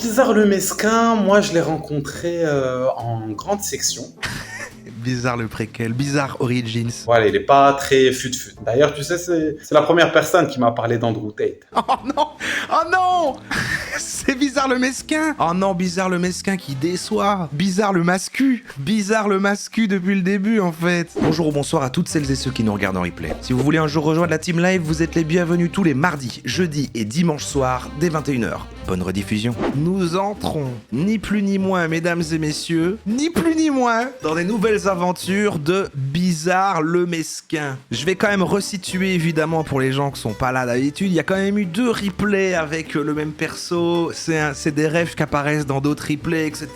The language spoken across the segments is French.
Bizarre le Mesquin, moi je l'ai rencontré en grande section. Bizarre le préquel, Bizarre Origins. Voilà, il est pas très fut-fut. D'ailleurs, tu sais, c'est la première personne qui m'a parlé d'Andrew Tate. Oh non! Oh non! C'est Bizarre le Mesquin! Oh non, Bizarre le Mesquin qui déçoit! Bizarre le Mascu! Bizarre le Mascu depuis le début en fait! Bonjour ou bonsoir à toutes celles et ceux qui nous regardent en replay. Si vous voulez un jour rejoindre la team live, vous êtes les bienvenus tous les mardis, jeudis et dimanches soirs dès 21h. Bonne rediffusion. Nous entrons, ni plus ni moins, mesdames et messieurs, ni plus ni moins, dans des nouvelles aventures de Bizarre le Mesquin. Je vais quand même resituer évidemment pour les gens qui sont pas là d'habitude. Il y a quand même eu 2 replays avec le même perso. C'est des rêves qui apparaissent dans d'autres replays, etc.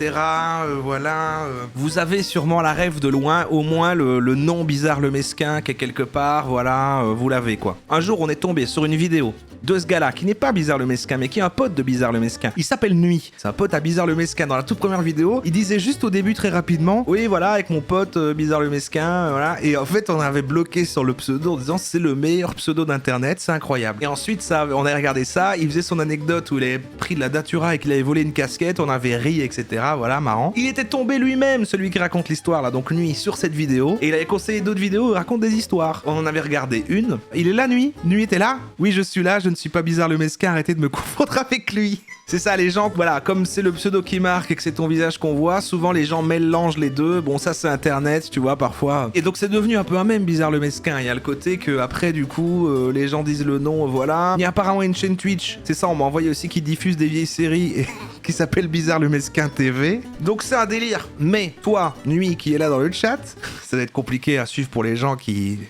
Voilà. Vous avez sûrement la rêve de loin, au moins le nom Bizarre le Mesquin qui est quelque part. Voilà, vous l'avez quoi. Un jour, on est tombé sur une vidéo de ce gars-là, qui n'est pas Bizarre le Mesquin, mais qui est un pote de Bizarre le Mesquin. Il s'appelle Nuit. C'est un pote à Bizarre le Mesquin. Dans la toute première vidéo, il disait juste au début très rapidement, oui, voilà, avec mon pote Bizarre le Mesquin, voilà. Et en fait, on avait bloqué sur le pseudo en disant, c'est le meilleur pseudo d'internet, c'est incroyable. Et ensuite, on a regardé ça, il faisait son anecdote où il avait pris de la datura et qu'il avait volé une casquette, on avait ri, etc. Voilà, marrant. Il était tombé lui-même, celui qui raconte l'histoire, là, donc Nuit, sur cette vidéo. Et il avait conseillé d'autres vidéos où il raconte des histoires. On en avait regardé une. Il est là, Nuit. Nuit était là. Oui, je suis là, je ne suis pas Bizarre le Mesquin, arrêtez de me confondre avec lui. C'est ça, les gens, voilà, comme c'est le pseudo qui marque et que c'est ton visage qu'on voit, souvent les gens mélangent les deux. Bon, ça c'est internet, tu vois, parfois. Et donc c'est devenu un peu un même Bizarre le Mesquin. Il y a le côté que après, du coup, les gens disent le nom, voilà. Il y a apparemment une chaîne Twitch, c'est ça, on m'a envoyé aussi, qui diffuse des vieilles séries et qui s'appelle Bizarre le Mesquin TV. Donc c'est un délire. Mais toi, Nuit, qui est là dans le chat, ça va être compliqué à suivre pour les gens qui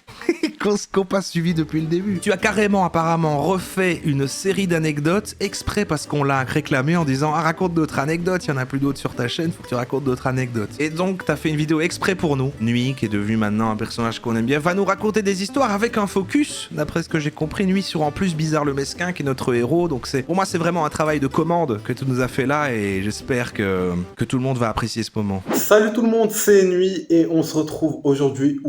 n'ont pas suivi depuis le début. Tu as carrément apparemment refait une série d'anecdotes exprès parce qu'on l'a réclamé en disant, ah, raconte d'autres anecdotes, il y en a plus d'autres sur ta chaîne, faut que tu racontes d'autres anecdotes. Et donc t'as fait une vidéo exprès pour nous. Nuit, qui est devenu maintenant un personnage qu'on aime bien, va nous raconter des histoires avec un focus, d'après ce que j'ai compris, Nuit, sur en plus Bizarre le Mesquin qui est notre héros. Donc pour moi c'est vraiment un travail de commande que tu nous as fait là et j'espère que tout le monde va apprécier ce moment. Salut tout le monde, c'est Nuit et on se retrouve aujourd'hui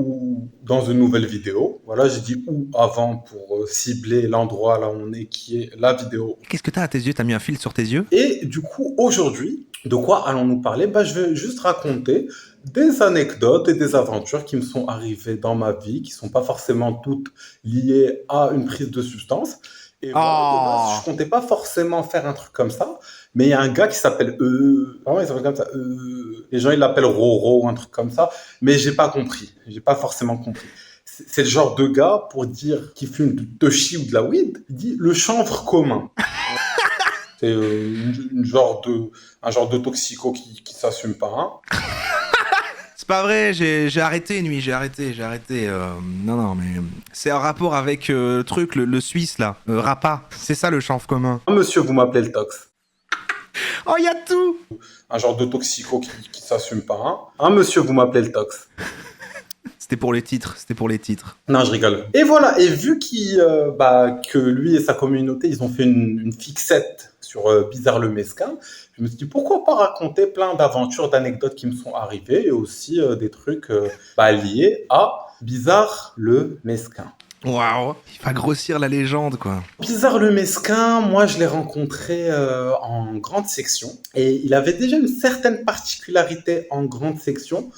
dans une nouvelle vidéo. Voilà, j'ai dit où avant pour cibler l'endroit là où on est, qui est la vidéo. Qu'est-ce que t'as à tes yeux? T'as mis un fil sur tes yeux? Et du coup, aujourd'hui, de quoi allons-nous parler? Je vais juste raconter des anecdotes et des aventures qui me sont arrivées dans ma vie, qui sont pas forcément toutes liées à une prise de substance. Et voilà, de base, je comptais pas forcément faire un truc comme ça, mais il y a un gars qui s'appelle vraiment il s'appelle comme ça, les gens ils l'appellent Roro ou un truc comme ça, mais j'ai pas compris, j'ai pas forcément compris. C'est le genre de gars, pour dire qu'il fume de touchy ou de la weed, il dit le chanvre commun. C'est un genre de toxico qui s'assume pas. Hein. C'est pas vrai, j'ai arrêté, Nuit, j'ai arrêté. Non, mais c'est un rapport avec le truc, le Suisse là, Rapa. C'est ça le chanvre commun. Monsieur, vous m'appelez le tox. Oh, y a tout. Un genre de toxico qui s'assume pas. Hein. Monsieur, vous m'appelez le tox. C'était pour les titres. Non, je rigole. Et voilà, et vu que lui et sa communauté, ils ont fait une fixette sur Bizarre le Mesquin, je me suis dit, pourquoi pas raconter plein d'aventures, d'anecdotes qui me sont arrivées, et aussi des trucs liés à Bizarre le Mesquin. Waouh, il va grossir la légende, quoi. Bizarre le Mesquin, moi je l'ai rencontré en grande section, et il avait déjà une certaine particularité en grande section.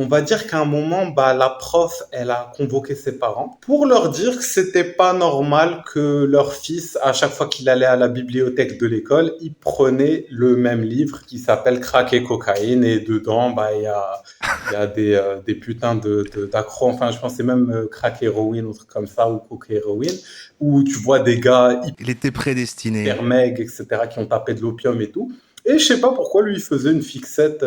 On va dire qu'à un moment, la prof, elle a convoqué ses parents pour leur dire que c'était pas normal que leur fils, à chaque fois qu'il allait à la bibliothèque de l'école, il prenait le même livre qui s'appelle Crack et cocaïne, et dedans, il y a des putains d'accros, enfin, je pensais même crack héroïne, ou truc comme ça, ou coke héroïne, où tu vois des gars il était prédestiné, hyper meg, etc., qui ont tapé de l'opium et tout. Et je sais pas pourquoi lui il faisait une fixette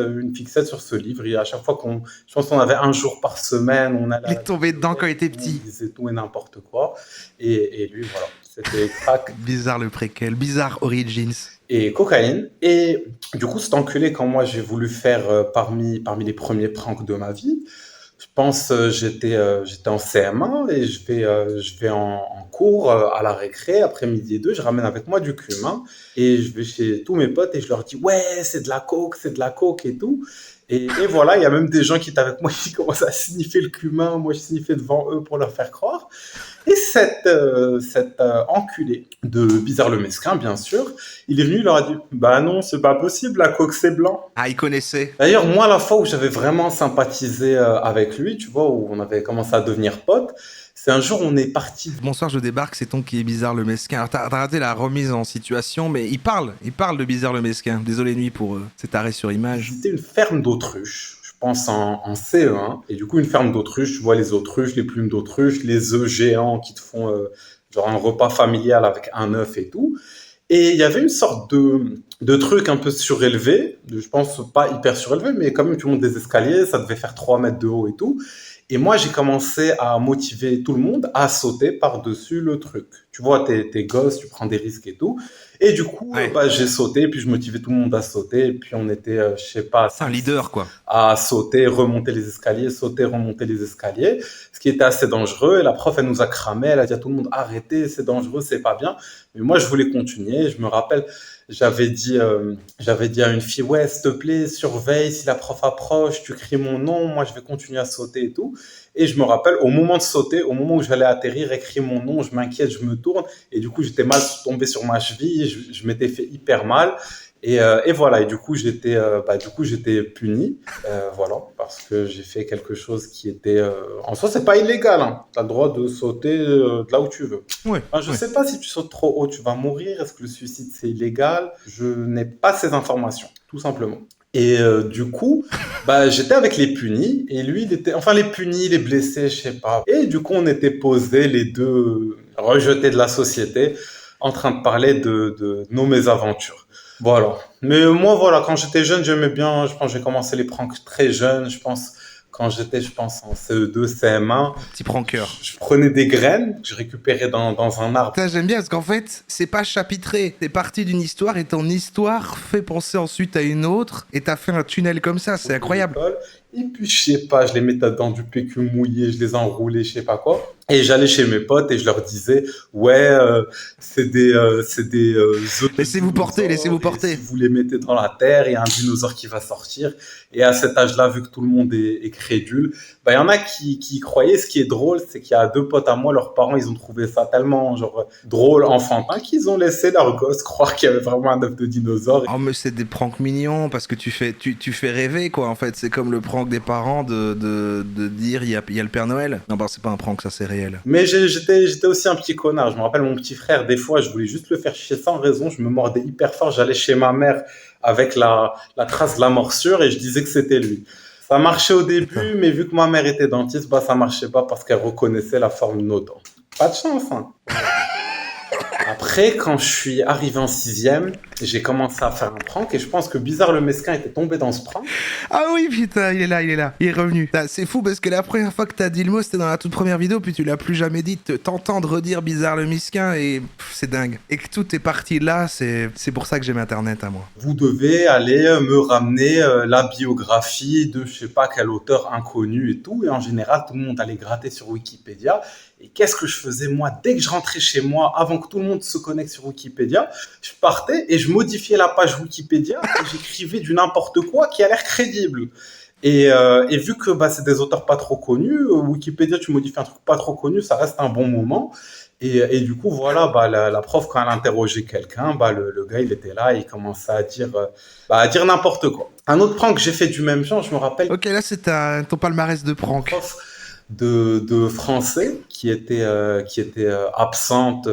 sur ce livre. Et à chaque fois je pense qu'on avait un jour par semaine, il est tombé dedans quand il était petit. Il disait tout et n'importe quoi. Et lui, voilà, c'était crack. Bizarre le préquel, Bizarre Origins. Et cocaïne. Et du coup, cet enculé, quand moi j'ai voulu faire parmi les premiers pranks de ma vie, je pense j'étais en CM1 et je vais en cours à la récré, après midi et 2, je ramène avec moi du cumin et je vais chez tous mes potes et je leur dis ouais, c'est de la coke et tout. Et voilà, il y a même des gens qui étaient avec moi qui commencent à sniffer le cumin, moi je sniffais devant eux pour leur faire croire. Et cet enculé de Bizarre le Mesquin, bien sûr, il est venu, il leur a dit bah non, c'est pas possible, la coque c'est blanc. Ah, il connaissait. D'ailleurs, moi, la fois où j'avais vraiment sympathisé avec lui, tu vois, où on avait commencé à devenir potes, c'est un jour où on est parti. Bonsoir, je débarque, c'est ton qui est Bizarre le Mesquin. Alors, t'as raté la remise en situation, mais il parle de Bizarre le Mesquin. Désolé nuit pour cet arrêt sur image. C'était une ferme d'autruches, je pense en CE1. Et du coup, une ferme d'autruches, tu vois les autruches, les plumes d'autruche, les œufs géants qui te font genre un repas familial avec un œuf et tout. Et il y avait une sorte de truc un peu surélevé, je pense pas hyper surélevé, mais quand même tu montes des escaliers, ça devait faire 3 mètres de haut et tout. Et moi j'ai commencé à motiver tout le monde à sauter par-dessus le truc. Tu vois, t'es gosse, tu prends des risques et tout. Et du coup, Ouais. bah, j'ai sauté, puis je motivais tout le monde à sauter, et puis on était, je sais pas, C'est un leader, quoi. à sauter, remonter les escaliers, sauter, remonter les escaliers, ce qui était assez dangereux. Et la prof, elle nous a cramé, elle a dit à tout le monde arrêtez, c'est dangereux, c'est pas bien. Mais moi, je voulais continuer. Je me rappelle, j'avais dit à une fille ouais, s'il te plaît, surveille, si la prof approche, tu cries mon nom, moi je vais continuer à sauter et tout. Et je me rappelle, au moment de sauter, au moment où j'allais atterrir, elle crie mon nom, je m'inquiète, je me tourne, et du coup j'étais mal tombé sur ma cheville, je m'étais fait hyper mal. Et voilà, et du coup j'étais puni, voilà, parce que j'ai fait quelque chose qui était, en soi c'est pas illégal, hein. T'as le droit de sauter de là où tu veux. Ouais. Enfin, je sais pas si tu sautes trop haut, tu vas mourir. Est-ce que le suicide c'est illégal? Je n'ai pas ces informations, tout simplement. Et du coup, bah j'étais avec les punis et lui il était, enfin les punis, les blessés, je sais pas. Et du coup on était posés les deux rejetés de la société, en train de parler de nos mésaventures. Voilà. Mais moi, voilà, quand j'étais jeune, j'aimais bien, je pense que j'ai commencé les pranks très jeune, je pense, quand j'étais, je pense, en CE2, CM1, Petit pranker. je prenais des graines que je récupérais dans un arbre. Ça, j'aime bien parce qu'en fait, c'est pas chapitré. T'es parti d'une histoire et ton histoire fait penser ensuite à une autre et t'as fait un tunnel comme ça, c'est incroyable. Et puis, je sais pas, je les mettais dans du PQ mouillé, je les enroulais, je sais pas quoi. Et j'allais chez mes potes et je leur disais, ouais, c'est des œufs de Laissez-vous porter, dinosaures, laissez-vous et porter. si vous les mettez dans la terre, il y a un dinosaure qui va sortir. Et à cet âge-là, vu que tout le monde est crédule, bah, il y en a qui y croyaient. Ce qui est drôle, c'est qu'il y a deux potes à moi, leurs parents, ils ont trouvé ça tellement, genre, drôle, enfantin, qu'ils ont laissé leur gosse croire qu'il y avait vraiment un œuf de dinosaure. Oh, mais c'est des pranks mignons parce que tu fais rêver, quoi, en fait. C'est comme le prank des parents de dire il y a le Père Noël. Non, bah, c'est pas un prank, ça, c'est réel. Mais j'étais aussi un petit connard. Je me rappelle mon petit frère, des fois, je voulais juste le faire chier sans raison. Je me mordais hyper fort. J'allais chez ma mère avec la trace de la morsure et je disais que c'était lui. Ça marchait au début, mais vu que ma mère était dentiste, bah ça marchait pas parce qu'elle reconnaissait la forme de nos dents. Pas de chance, hein. Après, quand je suis arrivé en sixième, j'ai commencé à faire un prank et je pense que Bizarre le Mesquin était tombé dans ce prank. Ah oui, putain, il est là, il est revenu. C'est fou parce que la première fois que t'as dit le mot, c'était dans la toute première vidéo, puis tu l'as plus jamais dit. T'entendre redire Bizarre le Mesquin et c'est dingue. Et que tout est parti là, c'est pour ça que j'aime Internet à moi. Vous devez aller me ramener la biographie de je sais pas quel auteur inconnu et tout. Et en général, tout le monde allait gratter sur Wikipédia. Et qu'est-ce que je faisais moi dès que je rentrais chez moi, avant que tout le monde se connecte sur Wikipédia, je partais et je modifiais la page Wikipédia et j'écrivais du n'importe quoi qui a l'air crédible. Et vu que bah, c'est des auteurs pas trop connus, Wikipédia, tu modifies un truc pas trop connu, ça reste un bon moment. Et du coup, voilà, bah, la prof, quand elle interrogeait quelqu'un, bah, le gars, il était là, il commençait à dire n'importe quoi. Un autre prank que j'ai fait du même genre, je me rappelle. Ok, là c'est ton palmarès de prank. Prof de français qui était absente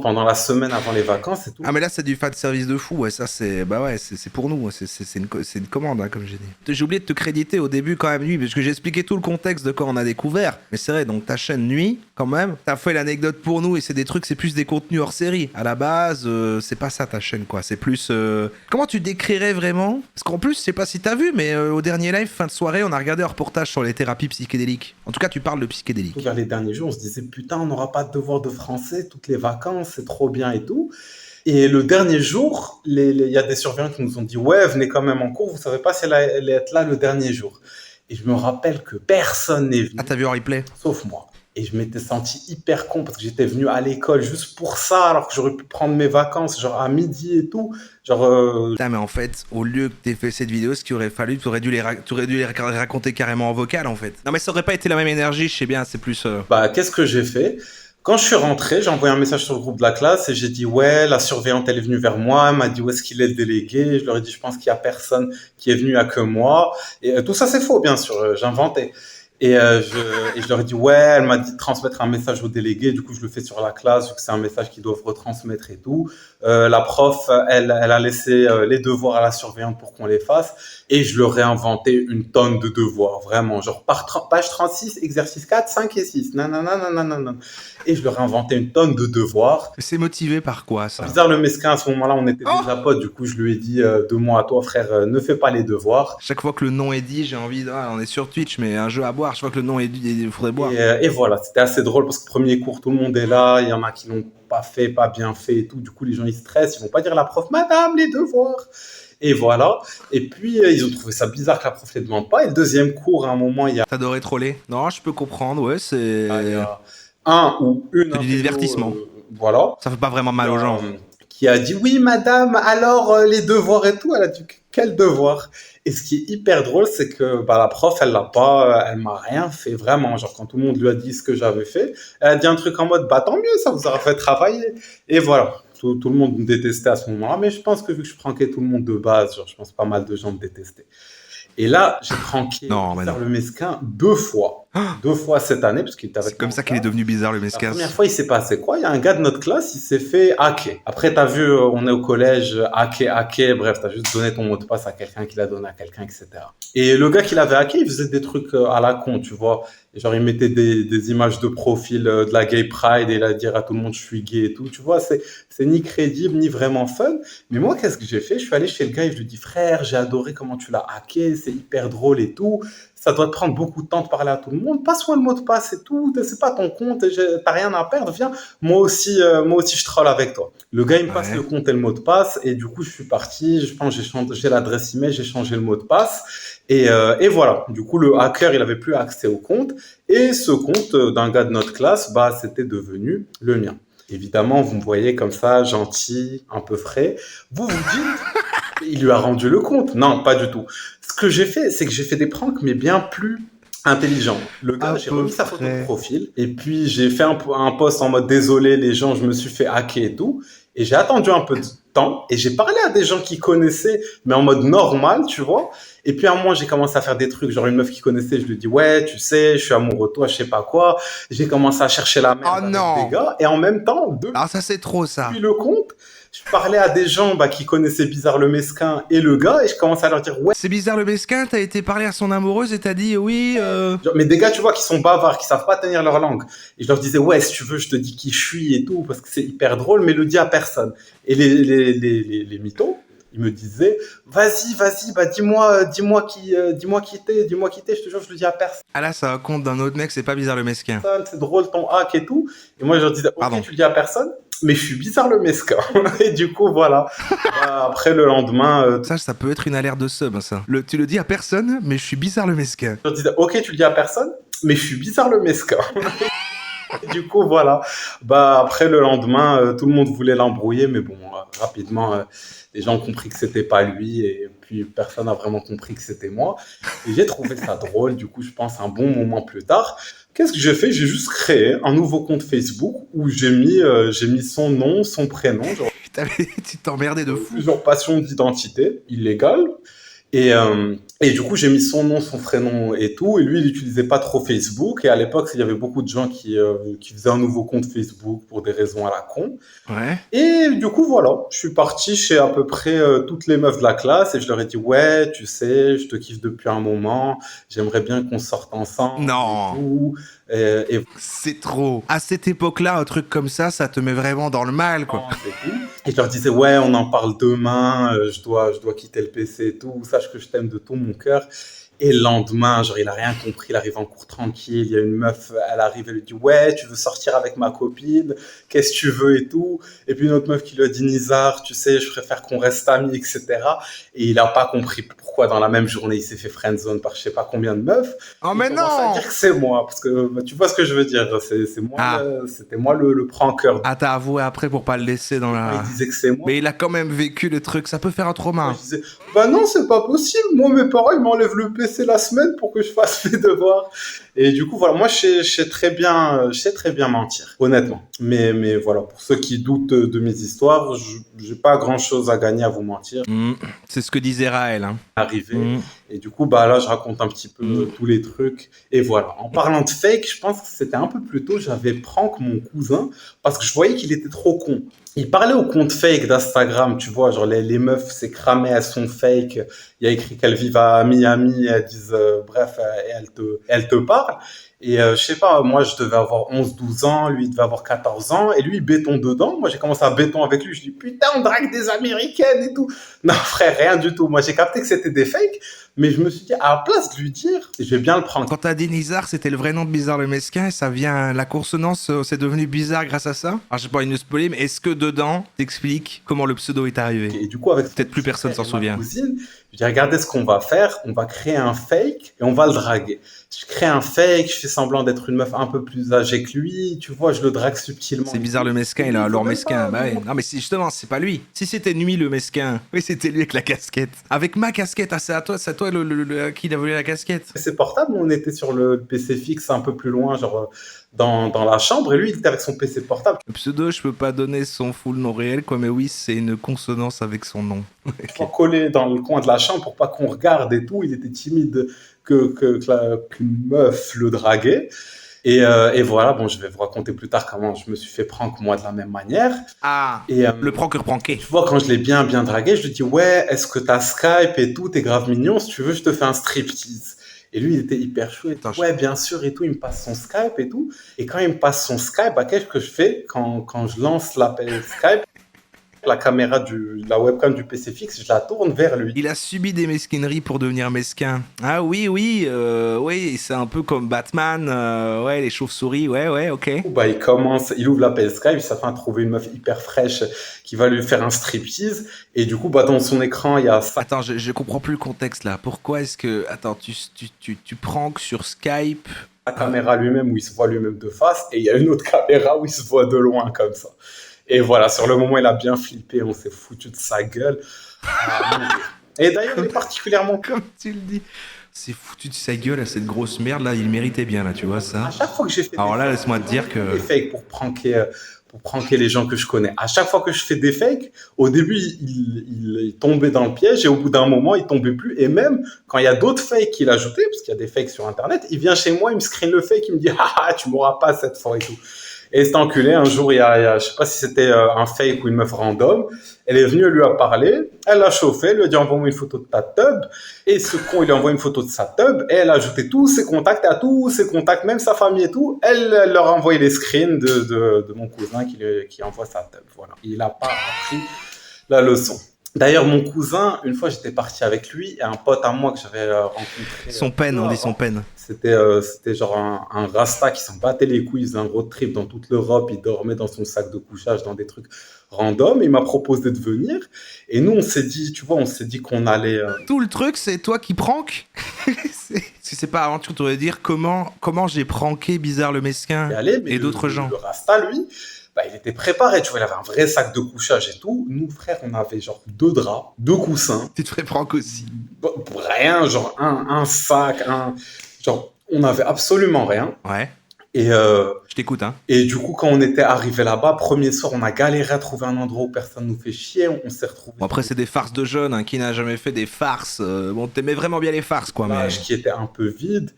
pendant la semaine avant les vacances et tout. Ah mais là c'est du fan service de fou, ouais, ça c'est c'est pour nous, c'est une commande, hein, comme j'ai dit. J'ai oublié de te créditer au début quand même Nuit, parce que j'ai expliqué tout le contexte de quand on a découvert, mais c'est vrai, donc ta chaîne Nuit quand même, t'as fait l'anecdote pour nous et c'est des trucs, c'est plus des contenus hors série. À la base, c'est pas ça ta chaîne quoi, c'est plus... Comment tu décrirais vraiment? Parce qu'en plus, je sais pas si t'as vu, mais au dernier live, fin de soirée, on a regardé un reportage sur les thérapies psychédéliques. En tout cas, tu parles de psychédéliques. Vers les derniers jours, on se disait putain, on n'aura pas de devoir de français toutes les vacances, c'est trop bien et tout. Et le dernier jour, il y a des surveillants qui nous ont dit ouais, venez quand même en cours, vous savez pas si elle allait être là le dernier jour. Et je me rappelle que personne n'est venu. Ah, t'as vu en replay? Sauf moi. Et je m'étais senti hyper con parce que j'étais venu à l'école juste pour ça, alors que j'aurais pu prendre mes vacances, genre à midi et tout. Genre, Putain, mais en fait, au lieu que t'aies fait cette vidéo, ce qu'il aurait fallu, t'aurais dû les raconter carrément en vocal, en fait. Non, mais ça aurait pas été la même énergie, je sais bien, c'est plus... bah, qu'est-ce que j'ai fait? Quand je suis rentré, j'ai envoyé un message sur le groupe de la classe et j'ai dit, ouais, la surveillante, elle est venue vers moi, elle m'a dit, où est-ce qu'il est le délégué? Je leur ai dit, je pense qu'il y a personne qui est venu, il y a que moi. Et tout ça, c'est faux, bien sûr, j'ai inventé. Et je leur ai dit, ouais, elle m'a dit de transmettre un message au délégué, du coup, je le fais sur la classe, vu que c'est un message qu'ils doivent retransmettre et tout. La prof, elle a laissé les devoirs à la surveillante pour qu'on les fasse, et je leur ai inventé une tonne de devoirs, vraiment, genre page 36, exercice 4, 5 et 6, nanana, nanana. Et je leur ai inventé une tonne de devoirs. C'est motivé par quoi, ça? Bizarre le mesquin, à ce moment-là, on était déjà potes, du coup, je lui ai dit, de moi à toi, frère, ne fais pas les devoirs. Chaque fois que le nom est dit, j'ai envie de... Ah, on est sur Twitch, mais un jeu à boire, chaque fois que le nom est dit, il faudrait boire. Et voilà, c'était assez drôle parce que premier cours, tout le monde est là, il y en a qui l'ont pas fait, pas bien fait et tout. Du coup, les gens ils stressent, ils vont pas dire à la prof, Madame, les devoirs. Et voilà. Et puis ils ont trouvé ça bizarre que la prof les demande pas. Et le deuxième cours, à un moment, il y a T'adorais troller? Non, je peux comprendre, ouais, c'est... il y a un ou une C'est du divertissement. voilà, Ça fait pas vraiment mal aux gens. qui a dit oui madame, alors les devoirs et tout. Elle a dit quel devoir? Et ce qui est hyper drôle, c'est que bah, la prof, elle m'a rien fait vraiment. Genre quand tout le monde lui a dit ce que j'avais fait, elle a dit un truc en mode bah tant mieux, ça vous aura fait travailler. Et voilà. Tout le monde me détestait à ce moment-là, mais je pense que vu que je pranquais tout le monde de base, genre je pense pas mal de gens me détestaient. Et là, j'ai pranké Bizarre le Mesquin 2 fois. 2 fois cette année, parce qu'il était avec C'est comme ça qu'il est devenu Bizarre le la Mesquin. première fois, il s'est passé quoi? Il y a un gars de notre classe, il s'est fait hacker. Après, t'as vu, on est au collège, hacker, bref, t'as juste donné ton mot de passe à quelqu'un qui l'a donné à quelqu'un, etc. Et le gars qui l'avait hacké, il faisait des trucs à la con, tu vois. Et genre, il mettait des images de profil de la gay pride et il allait dire à tout le monde je suis gay et tout. Tu vois, c'est ni crédible, ni vraiment fun. Mais moi, qu'est-ce que j'ai fait? Je suis allé chez le gars et je lui ai dit, frère, j'ai adoré comment tu l'as hacké, c'est hyper drôle et tout. Ça doit te prendre beaucoup de temps de parler à tout le monde. Passe-moi le mot de passe et tout. C'est pas ton compte. T'as rien à perdre. Viens. Moi aussi, je troll avec toi. Le gars, il me passe le compte et le mot de passe. Et du coup, je suis parti. Je pense que j'ai l'adresse email. J'ai changé le mot de passe. Et voilà. Du coup, le hacker, il avait plus accès au compte. Et ce compte d'un gars de notre classe, bah, c'était devenu le mien. Évidemment, vous me voyez comme ça, gentil, un peu frais. Vous vous dites, il lui a rendu le compte. Non, pas du tout. Ce que j'ai fait, c'est que j'ai fait des pranks, mais bien plus intelligents. Le gars, j'ai remis sa photo de profil, et puis j'ai fait un post en mode désolé, les gens, je me suis fait hacker et tout. Et j'ai attendu un peu de temps, et j'ai parlé à des gens qui connaissaient, mais en mode normal, tu vois. Et puis à un moment, j'ai commencé à faire des trucs, genre une meuf qui connaissait, je lui dis ouais, tu sais, je suis amoureux de toi, je sais pas quoi. J'ai commencé à chercher la merde avec des gars, et en même temps, ça c'est trop ça. Depuis le compte, je parlais à des gens qui connaissaient Bizarre le Mesquin et le gars, et je commençais à leur dire ouais. C'est Bizarre le Mesquin, t'as été parler à son amoureuse et t'as dit oui. Mais des gars, tu vois, qui sont bavards, qui savent pas tenir leur langue. Et je leur disais ouais, si tu veux, je te dis qui je suis et tout, parce que c'est hyper drôle, mais le dis à personne. Et les mythos, ils me disaient vas-y, bah dis-moi qui t'es, je te jure, je le dis à personne. Ah là, ça raconte d'un autre mec, c'est pas Bizarre le Mesquin. C'est drôle ton hack et tout. Et moi, je leur disais ok, tu le dis à personne. Mais je suis Bizarre le Mesquin. Et du coup, voilà. Après, le lendemain... Ça peut être une alerte de sub, ça. Tu le dis à personne, mais je suis Bizarre le Mesquin. Je leur disais, ok, tu le dis à personne, mais je suis Bizarre le Mesquin. Et du coup, voilà. Après, le lendemain, tout le monde voulait l'embrouiller, mais bon, rapidement, les gens ont compris que c'était pas lui, et puis personne n'a vraiment compris que c'était moi. Et j'ai trouvé ça drôle, du coup, je pense, un bon moment plus tard. Qu'est-ce que j'ai fait? J'ai juste créé un nouveau compte Facebook où j'ai mis son nom, son prénom. Genre, tu t'emmerdais de fou. Usurpation d'identité illégale. Et du coup, j'ai mis son nom, son prénom et tout. Et lui, il n'utilisait pas trop Facebook. Et à l'époque, il y avait beaucoup de gens qui faisaient un nouveau compte Facebook pour des raisons à la con. Ouais. Et du coup, voilà, je suis parti chez à peu près toutes les meufs de la classe et je leur ai dit ouais, tu sais, je te kiffe depuis un moment. J'aimerais bien qu'on sorte ensemble. Non. Et tout. Et... C'est trop. À cette époque-là, un truc comme ça te met vraiment dans le mal, quoi. Et je leur disais, ouais, on en parle demain, je dois quitter le PC et tout, sache que je t'aime de tout mon cœur. Et le lendemain, genre, il a rien compris, il arrive en cours tranquille, il y a une meuf, elle arrive, elle lui dit, ouais, tu veux sortir avec ma copine, qu'est-ce que tu veux et tout. Et puis une autre meuf qui lui a dit, Nizar, tu sais, je préfère qu'on reste amis, etc. Et il a pas compris pourquoi dans la même journée, il s'est fait friendzone par je sais pas combien de meufs. Oh, Il mais commence à non! dire que c'est moi, parce que bah, tu vois ce que je veux dire, c'est moi, Ah. c'était moi le pranker. Ah, t'as avoué après pour pas le laisser dans la... Il disait que c'est moi. Mais il a quand même vécu le truc, ça peut faire un Moi, trauma. je disais, bah non, c'est pas possible. Moi, mes parents, ils m'enlèvent le PC la semaine pour que je fasse mes devoirs. Et du coup, voilà, moi, je sais très bien mentir, honnêtement. Mais voilà, pour ceux qui doutent de mes histoires, j'ai pas grand chose à gagner à vous mentir. C'est ce que disait Raël. Hein. Arrivé. Et du coup, bah là, je raconte un petit peu tous les trucs. Et voilà. En parlant de fake, je pense que c'était un peu plus tôt, j'avais prank mon cousin parce que je voyais qu'il était trop con. Il parlait au compte fake d'Instagram, tu vois, genre les meufs, c'est cramé, elles sont fake. Il y a écrit qu'elles vivent à Miami, elles disent, bref, elles te parlent. Et je sais pas, moi je devais avoir 11-12 ans, lui il devait avoir 14 ans, et lui il béton dedans. Moi j'ai commencé à béton avec lui, je dis putain on drague des Américaines et tout. Non frère, rien du tout. Moi j'ai capté que c'était des fakes, mais je me suis dit à la place de lui dire, je vais bien le prendre. Quand t'as dit Nizar, c'était le vrai nom de Bizarre le Mesquin, et ça vient, la consonance, c'est devenu bizarre grâce à ça. Alors j'ai pas envie de spoiler, mais est-ce que dedans t'expliques comment le pseudo est arrivé? Et du coup avec peut-être plus personne s'en souvient. Cousine, je dis regardez ce qu'on va faire, on va créer un fake et on va le draguer. Je crée un fake, je fais semblant d'être une meuf un peu plus âgée que lui, tu vois, je le drague subtilement. C'est Bizarre le Mesquin, il a alors Mesquin, bah ouais. Non mais si, justement, c'est pas lui. Si c'était Nuit le Mesquin, oui c'était lui avec la casquette. Avec ma casquette, ah c'est à toi qui a volé la casquette. C'est portable, on était sur le PC fixe un peu plus loin, genre dans la chambre, et lui il était avec son PC portable. Le pseudo, je peux pas donner son full nom réel, quoi, mais oui, c'est une consonance avec son nom. Okay. Collé dans le coin de la chambre pour pas qu'on regarde et tout, il était timide qu'une meuf le draguait. Et voilà, bon, je vais vous raconter plus tard comment je me suis fait prank moi de la même manière. Ah, et le pranker pranké. Tu vois, quand je l'ai bien dragué, je lui dis ouais, est-ce que t'as Skype et tout, t'es grave mignon, si tu veux, je te fais un striptease. Et lui, il était hyper chouette. Ouais, bien sûr, et tout, il me passe son Skype et tout. Et quand il me passe son Skype, bah, qu'est-ce que je fais quand je lance l'appel Skype? La caméra la webcam du PC fixe, je la tourne vers lui. Il a subi des mesquineries pour devenir mesquin. Ah oui, oui, c'est un peu comme Batman, ouais, les chauves-souris, ouais, ok. Bah, il ouvre l'appel Skype, il s'attend à trouver une meuf hyper fraîche qui va lui faire un striptease, et du coup, bah, dans son écran, il y a ça. Attends, je comprends plus le contexte là. Pourquoi est-ce que, attends, tu pranks sur Skype? La caméra lui-même où il se voit lui-même de face, et il y a une autre caméra où il se voit de loin comme ça. Et voilà, sur le moment, il a bien flippé, on s'est foutu de sa gueule. Et d'ailleurs, il est particulièrement... Comme tu le dis, c'est foutu de sa gueule à cette grosse merde là, il méritait bien là, tu vois ça. À chaque fois que j'ai fait alors là, laisse-moi te dire que... des fakes pour pranker les gens que je connais. À chaque fois que je fais des fakes, au début, il tombait dans le piège, et au bout d'un moment, il tombait plus. Et même quand il y a d'autres fakes qu'il ajoutait, parce qu'il y a des fakes sur Internet, il vient chez moi, il me screen le fake, il me dit « Ah, tu m'auras pas cette fois et tout ». Et cet enculé, un jour, je sais pas si c'était un fake ou une meuf random, elle est venue, elle lui a parlé, elle l'a chauffé, elle lui a dit envoie-moi une photo de ta tub, et ce con, il lui a envoyé une photo de sa tub, et elle a ajouté tous ses contacts, même sa famille et tout, elle leur a envoyé les screens de mon cousin qui envoie sa tub, voilà. Il a pas appris la leçon. D'ailleurs, mon cousin, une fois, j'étais parti avec lui et un pote à moi que j'avais rencontré. Son peine, on dit son peine. C'était genre un rasta qui s'en battait les couilles, il faisait un road trip dans toute l'Europe, il dormait dans son sac de couchage, dans des trucs random. Il m'a proposé de venir et nous, on s'est dit qu'on allait... Tout le truc, c'est toi qui prank. C'est pas avant, tu devrais dire comment j'ai pranké Bizarre le Mesquin et d'autres gens. Le rasta, lui... Bah, il était préparé, tu vois, il avait un vrai sac de couchage et tout. Nous, frère, on avait genre 2 draps, 2 coussins. Tu te ferais prank aussi. Rien, genre un sac, genre, on avait absolument rien. Ouais. Et je t'écoute, hein. Et du coup, quand on était arrivé là-bas, premier soir, on a galéré à trouver un endroit où personne nous fait chier. On s'est retrouvés. Bon, après, c'est des farces de jeunes, hein, qui n'a jamais fait des farces. Bon, t'aimais vraiment bien les farces, quoi. Mais qui était un peu vide.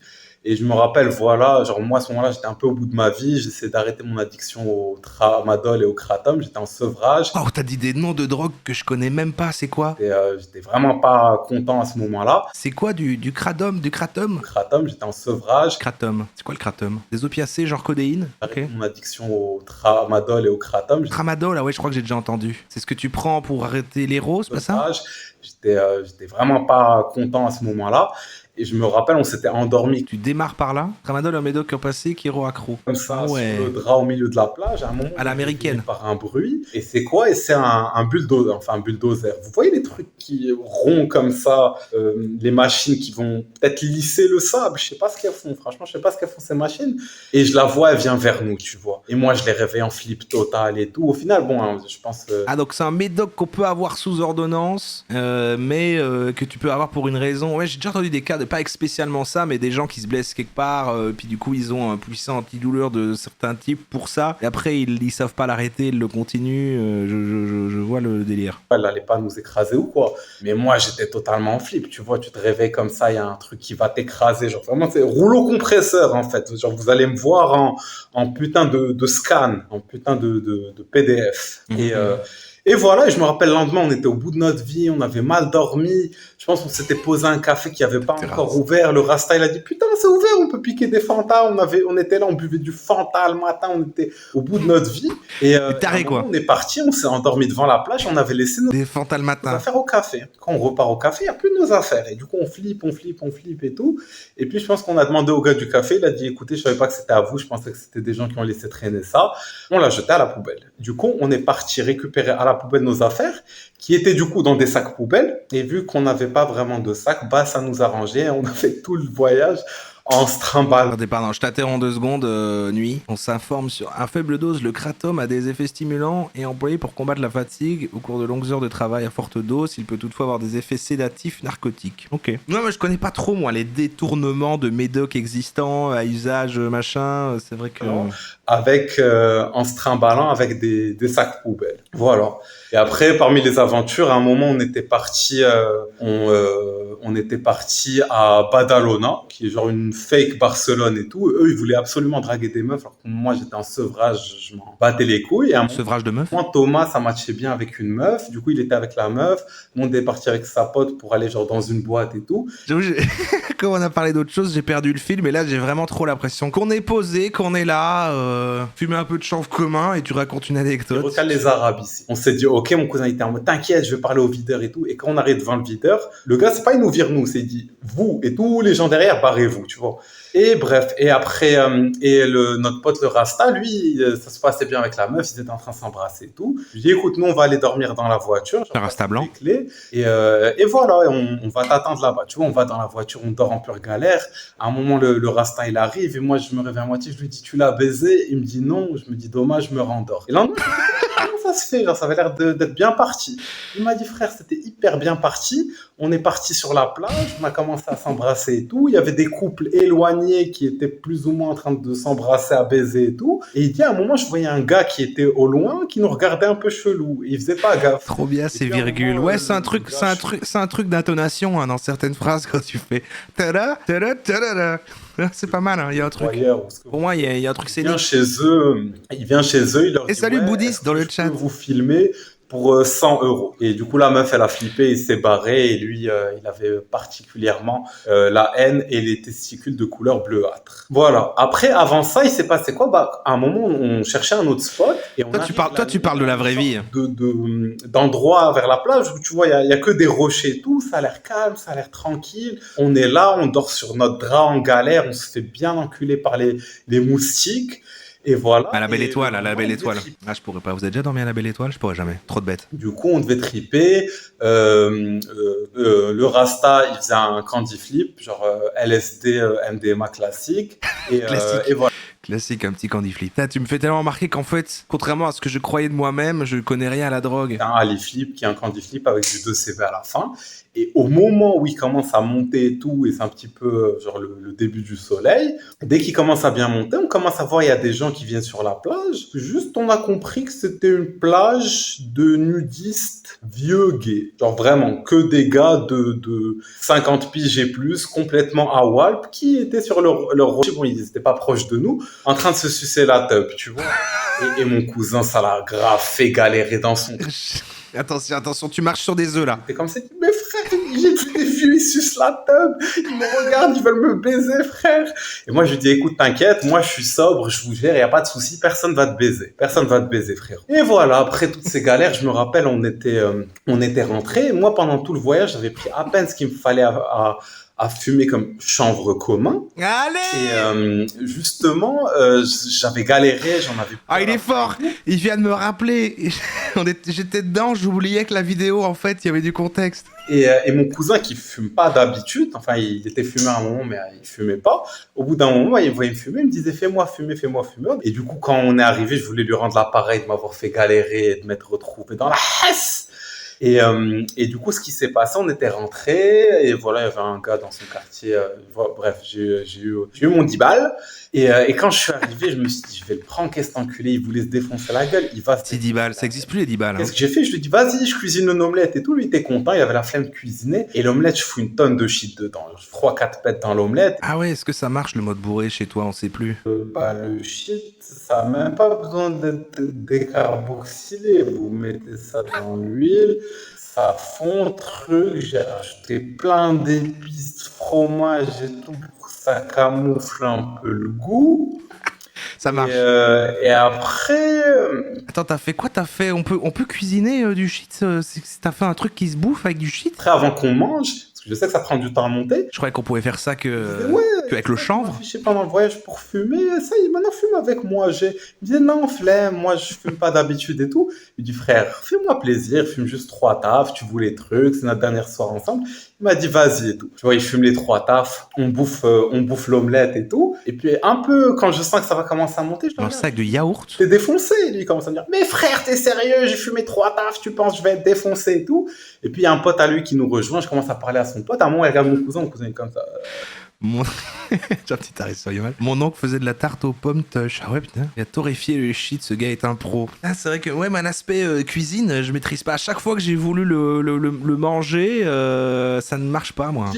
Et je me rappelle, voilà, genre moi à ce moment-là, j'étais un peu au bout de ma vie, j'essayais d'arrêter mon addiction au tramadol et au kratom, j'étais en sevrage. Oh, t'as dit des noms de drogue que je connais même pas, c'est quoi? J'étais vraiment pas content à ce moment-là. C'est quoi du kratom, du kratom? Kratom, j'étais en sevrage. Kratom, c'est quoi le kratom? Des opiacés genre codéine? Arrêter mon addiction au tramadol et au kratom. Tramadol, ah ouais, je crois que j'ai déjà entendu. C'est ce que tu prends pour arrêter l'héros, c'est pas ça? J'étais vraiment pas content à ce moment-là. Et je me rappelle, on s'était endormi Tu démarres par là, tramadol, un médoc en passé, Kiro accro. comme ça Ouais. sur le drap au milieu de la plage. À un moment, À l'américaine. par un bruit. Et c'est quoi? Et c'est un bulldozer, enfin un bulldozer. Vous voyez les trucs qui ronds comme ça, les machines qui vont peut-être lisser le sable. Je sais pas ce qu'elles font. Franchement, je sais pas ce qu'elles font ces machines. Et je la vois, elle vient vers nous, tu vois. Et moi, je les réveille en flip total et tout. Au final, bon, hein, je pense. Ah, donc c'est un médoc qu'on peut avoir sous ordonnance, mais que tu peux avoir pour une raison. Ouais, j'ai déjà entendu des cas de pas spécialement ça, mais des gens qui se blessent quelque part, puis du coup ils ont un puissant antidouleur de certains types pour ça, et après ils savent pas l'arrêter, ils le continuent. Je vois le délire. Elle allait pas nous écraser ou quoi. Mais moi, j'étais totalement en flip. Tu vois, tu te réveilles comme ça, il y a un truc qui va t'écraser. Genre, vraiment, c'est rouleau compresseur, en fait. Genre, vous allez me voir en putain de scan, en putain de PDF. Et voilà, et je me rappelle, le lendemain, on était au bout de notre vie, on avait mal dormi. Je pense qu'on s'était posé un café qui n'avait pas encore ouvert. Le Rasta, il a dit, putain, c'est ouvert, on peut piquer des Fanta. On était là, on buvait du Fanta le matin, on était au bout de notre vie. Et taré, quoi. on est parti, on s'est endormi devant la plage, on avait laissé Des Fanta le nos matin. affaires au café. Quand on repart au café, il n'y a plus de nos affaires. Et du coup, on flippe et tout. Et puis, je pense qu'on a demandé au gars du café, il a dit, écoutez, je savais pas que c'était à vous, je pensais que c'était des gens qui ont laissé traîner ça. On l'a jeté à la poubelle. Du coup, on est parti récupérer à la poubelle nos affaires, qui étaient du coup dans des sacs poubelles. Et vu qu'on n'avait pas vraiment de sacs, bah, ça nous arrangeait. On a fait tout le voyage en se trimballant. Pardon, je t'interromps 2 secondes, nuit. On s'informe sur à faible dose, le kratom a des effets stimulants et employé pour combattre la fatigue au cours de longues heures de travail à forte dose. Il peut toutefois avoir des effets sédatifs narcotiques. Ok. Non, mais je connais pas trop, moi, les détournements de médocs existants à usage machin. C'est vrai que. Avec, en se trimballant avec des sacs poubelles. Voilà. Et après, parmi les aventures, à un moment, on était parti à Badalona, qui est genre une fake Barcelone et tout. Eux, ils voulaient absolument draguer des meufs, alors que moi, j'étais en sevrage, je m'en battais les couilles. Et à un moment, Sevrage de meuf. moi, Thomas, ça matchait bien avec une meuf. Du coup, il était avec la meuf. Nous, on était parti avec sa pote pour aller genre dans une boîte et tout. J'avoue, comme on a parlé d'autre chose, j'ai perdu le fil, mais là, j'ai vraiment trop l'impression qu'on est posé, qu'on est là, fumer un peu de chanvre commun et tu racontes une Je anecdote. recale les Arabes ici. On s'est dit, ok, mon cousin était en mode, t'inquiète, je vais parler au videur et tout. Et quand on arrive devant le videur, le gars, c'est pas il nous vire nous, c'est dit, vous et tous les gens derrière, barrez-vous, tu vois. Et bref, et après, notre pote le Rasta, lui, ça se passait bien avec la meuf, ils étaient en train de s'embrasser et tout. Je lui dis, écoute, nous, on va aller dormir dans la voiture. Un Rasta blanc. Les clés, et voilà, et on va t'attendre là-bas. Tu vois, on va dans la voiture, on dort en pure galère. À un moment, le Rasta, il arrive, et moi, je me réveille à moitié, je lui dis, tu l'as baisé? Il me dit non, je me dis, dommage, je me rendors. Et là, comment ça se fait? Genre, ça avait l'air d'être bien parti. Il m'a dit, frère, c'était hyper bien parti. On est parti sur la plage, on a commencé à s'embrasser et tout. Il y avait des couples éloignés qui étaient plus ou moins en train de s'embrasser, à baiser et tout. Et il dit, à un moment, je voyais un gars qui était au loin, qui nous regardait un peu chelou. Et il faisait pas gaffe. Trop bien ces virgules. Ouais, c'est un truc d'intonation hein, dans certaines phrases quand tu fais tada tada tada. C'est pas mal, hein. Il y a un truc. Pour moi, il y a un truc scénique. Il vient chez eux, il leur dit, et salut bouddhiste dans le chat. Je peux vous filmer pour 100 €. Et du coup, la meuf, elle a flippé, il s'est barré, et lui, il avait particulièrement la haine et les testicules de couleur bleuâtre. Voilà. Après, avant ça, il s'est passé quoi? Bah, à un moment, on cherchait un autre spot. Et toi, tu parles de la vraie vie. D'endroits vers la plage où tu vois, il y a que des rochers et tout, ça a l'air calme, ça a l'air tranquille. On est là, on dort sur notre drap en galère, on se fait bien enculer par les moustiques. Et voilà. À la Belle Étoile, à la Belle Étoile. Ah, je pourrais pas. Vous avez déjà dormi à la Belle Étoile? Je pourrais jamais. Trop de bêtes. Du coup, on devait triper. Le Rasta, il faisait un candy flip, genre LSD, MDMA classique. Classique. Et voilà. Classique, un petit candy flip. Tu me fais tellement remarquer qu'en fait, contrairement à ce que je croyais de moi-même, je connais rien à la drogue. Un Ali flip qui est un candy flip avec du 2CV à la fin. Et au moment où il commence à monter et tout, et c'est un petit peu genre le début du soleil, dès qu'il commence à bien monter, on commence à voir il y a des gens qui viennent sur la plage. Juste, on a compris que c'était une plage de nudistes vieux gays. Genre vraiment, que des gars de 50 piges et plus, complètement à Walp, qui étaient sur leur rocher. Bon, ils n'étaient pas proches de nous, en train de se sucer la teub, tu vois. Et mon cousin, ça l'a grave fait galérer dans son... Attention, tu marches sur des œufs là. C'est comme ça, mais frère, j'ai vu des vieux, ils sucent la teub, ils me regardent, ils veulent me baiser, frère. Et moi, je lui dis, écoute, t'inquiète, moi, je suis sobre, je vous gère, il n'y a pas de souci, personne va te baiser. Personne va te baiser, frère. Et voilà, après toutes ces galères, je me rappelle, on était rentrés. Moi, pendant tout le voyage, j'avais pris à peine ce qu'il me fallait à fumer comme chanvre commun. Allez! Justement, j'avais galéré, j'en avais Ah, il est fort! Il vient de me rappeler. J'étais dedans, j'oubliais que la vidéo, en fait, il y avait du contexte. Et mon cousin qui fume pas d'habitude, enfin il était fumeur à un moment mais il fumait pas. Au bout d'un moment, il me voyait me fumer, il me disait fais-moi fumer, fais-moi fumer. Et du coup, quand on est arrivé, je voulais lui rendre l'appareil de m'avoir fait galérer et de m'être retrouvé dans la hesse. Et du coup, ce qui s'est passé, on était rentrés et voilà, il y avait un gars dans son quartier. Voilà, bref, j'ai eu mon 10 balles. Et quand je suis arrivé, je me suis dit, je vais le prendre, qu'est-ce que enculé, il voulait se défoncer la gueule. Il va se C'est 10 balles, ça existe plus les 10 balles. Qu'est-ce que j'ai fait? Je lui ai dit, vas-y, je cuisine une omelette et tout. Lui, il était content, il avait la flemme de cuisiner. Et l'omelette, je fous une tonne de shit dedans. 3-4 pètes dans l'omelette. Ah ouais, est-ce que ça marche le mode bourré chez toi? On sait plus. Le shit, ça n'a même pas besoin d'être décarboxylé. Vous mettez ça dans l'huile, ça fond truc. J'ai rajouté plein d'épices, fromage et tout pour que ça camoufle un peu le goût. Ça marche. Et après... Attends, t'as fait quoi? T'as fait... On peut cuisiner du shit? T'as fait un truc qui se bouffe avec du shit? Après, avant qu'on mange, parce que je sais que ça prend du temps à monter. Je croyais qu'on pouvait faire ça Ouais, avec le chanvre. Je sais pendant le voyage pour fumer, ça y est, maintenant fume avec moi. Il me disait non, flemme, moi je fume pas d'habitude et tout. Il dit frère, fais-moi plaisir, fume juste 3 tafs, tu voulais les trucs, c'est notre dernière soirée ensemble. Il m'a dit vas-y et tout. Tu vois, il fume les 3 tafs, on bouffe l'omelette et tout. Et puis un peu, quand je sens que ça va commencer à monter, je Dans le sac de yaourt. t'es défoncé. Et lui, il commence à me dire, mais frère, t'es sérieux, j'ai fumé 3 tafs, tu penses que je vais être défoncé et tout. Et puis il y a un pote à lui qui nous rejoint, je commence à parler à son pote. À un moment, il regarde mon cousin est comme ça. J'ai un petit arrêt sur mal. Mon oncle faisait de la tarte aux pommes touch. Ah ouais, putain. Il a torréfié le shit, ce gars est un pro. Ah, c'est vrai que, ouais, mon aspect cuisine, je maîtrise pas. À chaque fois que j'ai voulu le manger, ça ne marche pas, moi.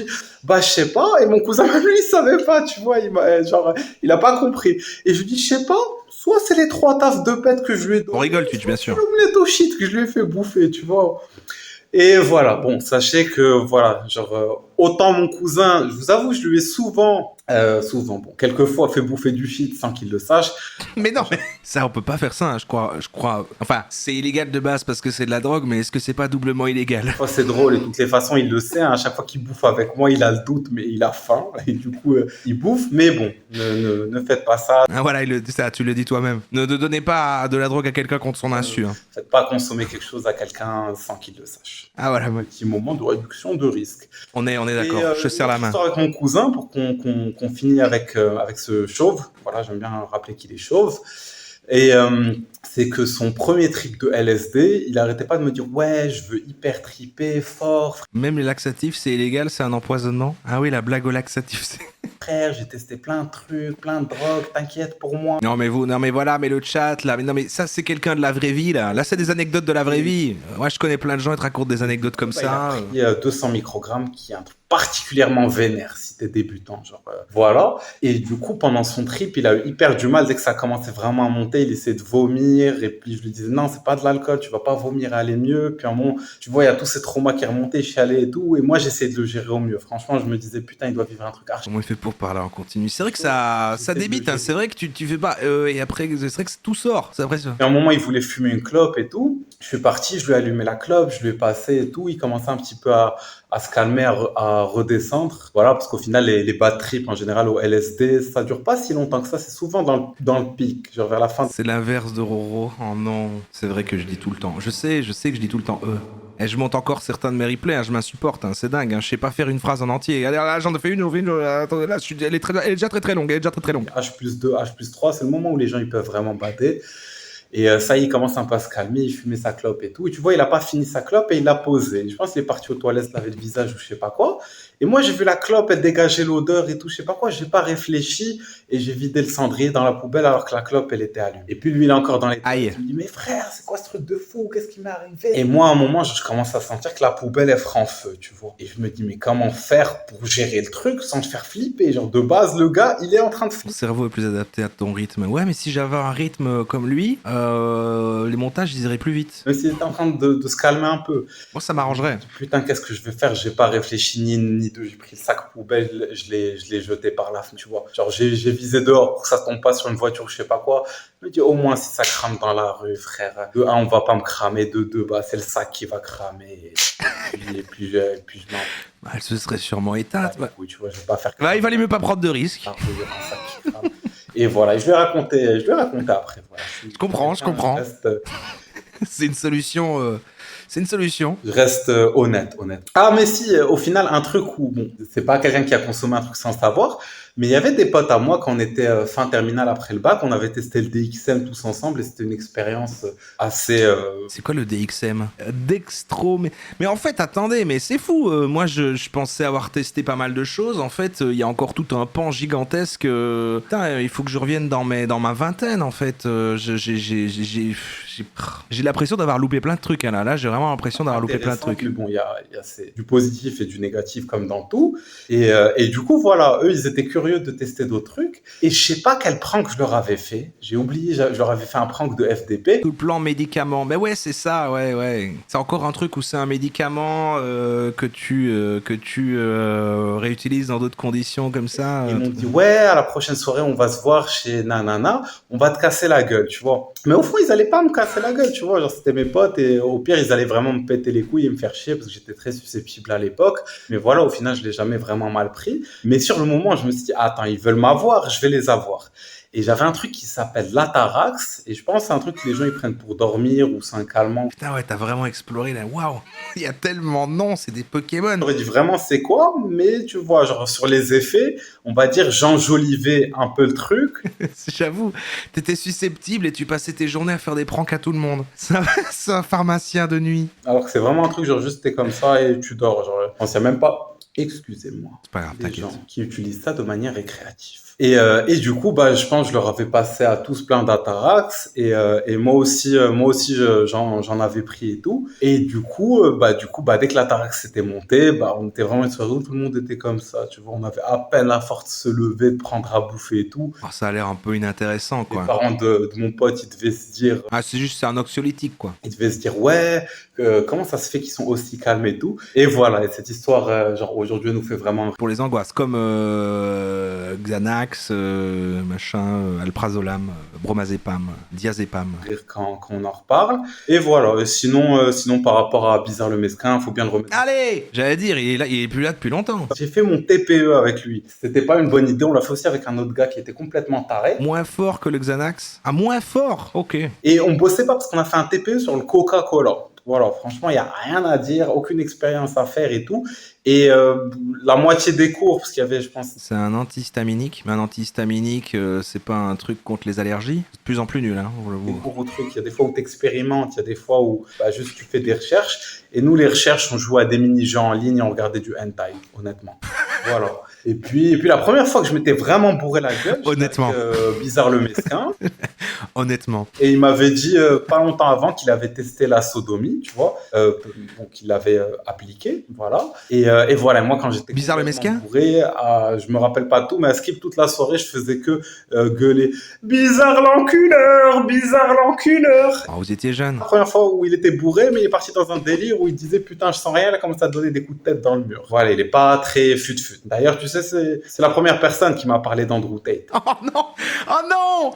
Bah, je sais pas. Et mon cousin, même lui, il savait pas, tu vois. Il a pas compris. Et je lui dis, je sais pas. Soit c'est les 3 tasses de pète que je lui ai donné. On rigole, tu bien sûr. L'omelette au shit que je lui ai fait bouffer, tu vois. Et voilà, bon, sachez que, voilà, autant mon cousin, je vous avoue, je lui ai souvent, bon, quelquefois fait bouffer du shit sans qu'il le sache. Mais non, ça, on peut pas faire ça, hein, je crois. Enfin, c'est illégal de base parce que c'est de la drogue, mais est-ce que c'est pas doublement illégal? Oh, c'est drôle, et de toutes les façons, il le sait, hein, à chaque fois qu'il bouffe avec moi, il a le doute, mais il a faim, et du coup, il bouffe, mais bon, ne faites pas ça. Ah voilà, tu le dis toi-même. Ne donnez pas de la drogue à quelqu'un contre son insu. Hein. Faites pas consommer quelque chose à quelqu'un sans qu'il le sache. Ah voilà, Un petit moment de réduction de risque. On est d'accord, je serre la main. Avec mon cousin, pour qu'on finisse avec ce chauve, voilà, j'aime bien rappeler qu'il est chauve, et c'est que son premier trip de LSD, il arrêtait pas de me dire « Ouais, je veux hyper triper, fort. » Même les laxatifs, c'est illégal, c'est un empoisonnement? Ah oui, la blague aux laxatifs, c'est... Frère, j'ai testé plein de trucs, plein de drogues, t'inquiète pour moi. Non mais voilà, mais le chat là, mais ça c'est quelqu'un de la vraie vie là. Là c'est des anecdotes de la vraie vie. Moi je connais plein de gens qui te racontent des anecdotes comme ça. Il a pris 200 microgrammes qui est un truc particulièrement vénère si t'es débutant, voilà. Et du coup pendant son trip, il a eu hyper du mal dès que ça commençait vraiment à monter, il essayait de vomir et puis je lui disais non, c'est pas de l'alcool, tu vas pas vomir, aller mieux. Puis à un moment, tu vois, il y a tous ces traumas qui remontaient, chialait et tout, et moi j'essayais de le gérer au mieux. Franchement, je me disais putain, il doit vivre un truc archi. Comment il fait pour parler en continu? C'est vrai que ça débite, hein. C'est vrai que tu fais pas et après c'est vrai que tout sort, c'est après ça. Et à un moment, il voulait fumer une clope et tout. Je suis parti, je lui ai allumé la clope, je lui ai passé et tout. Il commençait un petit peu à se calmer, à redescendre. Voilà, parce qu'au final, les bad trips en général au LSD, ça dure pas si longtemps que ça. C'est souvent dans le pic, genre vers la fin. C'est l'inverse de Roro. Oh non, c'est vrai que je dis tout le temps. Je sais que je dis tout le temps Et je monte encore certains de mes replays, hein, je m'insupporte, hein, c'est dingue, hein, je sais pas faire une phrase en entier. Allez, là, j'en ai fait une, attendez, là, elle est déjà très longue, H+2, H+3, c'est le moment où les gens ils peuvent vraiment bader. Et ça y est, il commence un peu à se calmer, il fumait sa clope et tout. Et tu vois, il a pas fini sa clope et il l'a posée. Je pense qu'il est parti aux toilettes, laver le visage ou je sais pas quoi. Et moi, j'ai vu la clope, elle dégageait l'odeur et tout, je sais pas quoi. J'ai pas réfléchi et j'ai vidé le cendrier dans la poubelle alors que la clope, elle était allumée. Et puis lui, il est encore dans les toilettes. Il me dit, mais frère, c'est quoi ce truc de fou? Qu'est-ce qui m'est arrivé? Et moi, à un moment, je commence à sentir que la poubelle, elle fera en feu, tu vois. Et je me dis, mais comment faire pour gérer le truc sans te faire flipper? Genre, de base, le gars, il est en train de flipper. Ton cerveau est plus adapté à ton rythme. Ouais, mais si j'avais un rythme comme lui, les montages ils iraient plus vite. Même s'il était en train de se calmer un peu. Moi ça m'arrangerait. Putain, qu'est-ce que je vais faire? J'ai pas réfléchi ni deux. J'ai pris le sac poubelle, je l'ai jeté par la fenêtre, tu vois. Genre, j'ai visé dehors pour que ça tombe pas sur une voiture, je sais pas quoi. Je me dis, au moins, si ça crame dans la rue, frère. De un, on va pas me cramer. De deux, bah, c'est le sac qui va cramer. Et puis je m'en Bah, elle se serait sûrement éteinte. bats les couilles, tu vois. Je vais pas faire. Bah, il valait mieux pas prendre de risques. Un sac qui crame. Et voilà, je vais raconter après. Voilà. Je comprends. C'est une solution. Je reste honnête. Ah, mais si, au final, un truc où, bon, c'est pas quelqu'un qui a consommé un truc sans savoir, mais il y avait des potes à moi quand on était fin terminale après le bac, on avait testé le DXM tous ensemble et c'était une expérience assez. C'est quoi le DXM? Dextro. Mais en fait, attendez, mais c'est fou. Moi, je pensais avoir testé pas mal de choses. En fait, il y a encore tout un pan gigantesque. Putain, il faut que je revienne dans ma vingtaine, en fait. J'ai l'impression d'avoir loupé plein de trucs. Hein, là, j'ai vraiment l'impression d'avoir loupé plein de trucs. Mais bon, il y a du positif et du négatif comme dans tout. Et du coup, voilà, eux, ils étaient curieux de tester d'autres trucs. Et je sais pas quel prank je leur avais fait. J'ai oublié, je leur avais fait un prank de FDP. Tout le plan médicament. Mais ouais, c'est ça, ouais. C'est encore un truc où c'est un médicament que tu réutilises dans d'autres conditions comme ça. Ils m'ont dit, ouais, à la prochaine soirée, on va se voir chez Nanana, on va te casser la gueule, tu vois. Mais au fond, ils allaient pas me casser la gueule, tu vois. Genre, c'était mes potes et au pire, ils allaient vraiment me péter les couilles et me faire chier parce que j'étais très susceptible à l'époque. Mais voilà, au final, je l'ai jamais vraiment mal pris. Mais sur le moment, je me suis dit, attends, ils veulent m'avoir, je vais les avoir. Et j'avais un truc qui s'appelle l'Atarax, et je pense que c'est un truc que les gens ils prennent pour dormir ou c'est un calmant. Putain, ouais, t'as vraiment exploré là. Waouh, il y a tellement de noms, c'est des Pokémon. J'aurais dit vraiment c'est quoi, mais tu vois, genre sur les effets, on va dire j'enjolivais un peu le truc. J'avoue, t'étais susceptible et tu passais tes journées à faire des pranks à tout le monde. C'est un pharmacien de nuit. Alors que c'est vraiment un truc, genre juste t'es comme ça et tu dors. Genre, je pense qu'il y a même pas, excusez-moi, C'est pas grave, des t'inquiète. gens qui utilisent ça de manière récréative. Et du coup, bah, je pense que je leur avais passé à tous plein d'Atarax et moi aussi, j'en avais pris et tout. Et du coup, dès que l'Atarax s'était monté, bah, on était vraiment une soirée où tout le monde était comme ça. Tu vois, on avait à peine la force de se lever, de prendre à bouffer et tout. Oh, ça a l'air un peu inintéressant, quoi. Les parents de mon pote, ils devaient se dire, Ah, c'est un anxiolytique, quoi. ouais, comment ça se fait qu'ils sont aussi calmes et tout. Et voilà, et cette histoire, genre aujourd'hui, elle nous fait vraiment Pour les angoisses, comme Xanax, Alprazolam, Bromazépam, Diazépam. rire quand on en reparle. Et voilà, et sinon par rapport à Bizarre le Mesquin, faut bien le remettre. Allez, j'allais dire, il est plus là depuis longtemps. J'ai fait mon TPE avec lui. C'était pas une bonne idée, on l'a fait aussi avec un autre gars qui était complètement taré. Moins fort que le Xanax. Ah, moins fort. Ok. Et on bossait pas parce qu'on a fait un TPE sur le Coca-Cola. Voilà, franchement, il n'y a rien à dire, aucune expérience à faire et tout. Et la moitié des cours, parce qu'il y avait, je pense... C'est un antihistaminique, mais un antihistaminique, c'est pas un truc contre les allergies. C'est de plus en plus nul, hein, on le Des voit. cours ou trucs, il y a des fois où tu expérimentes, il y a des fois où juste tu fais des recherches. Et nous, les recherches, on jouait à des mini-jeux en ligne et on regardait du hentai, honnêtement. Voilà. Et puis la première fois que je m'étais vraiment bourré la gueule, Honnêtement. j'étais avec Bizarre le Mesquin. Honnêtement. Et il m'avait dit pas longtemps avant qu'il avait testé la sodomie, tu vois, qu'il l'avait appliqué, voilà. Et voilà, moi quand j'étais Bizarre le complètement Mesquin bourré, je me rappelle pas tout, mais à Skip toute la soirée, je faisais que gueuler Bizarre l'enculeur, Bizarre l'enculeur. Oh, vous étiez jeune. La première fois où il était bourré, mais il est parti dans un délire où il disait putain je sens rien, il a commencé à donner des coups de tête dans le mur. Voilà, il est pas très fut-fut. D'ailleurs, tu sais, c'est la première personne qui m'a parlé d'Andrew Tate. Oh non! Oh non!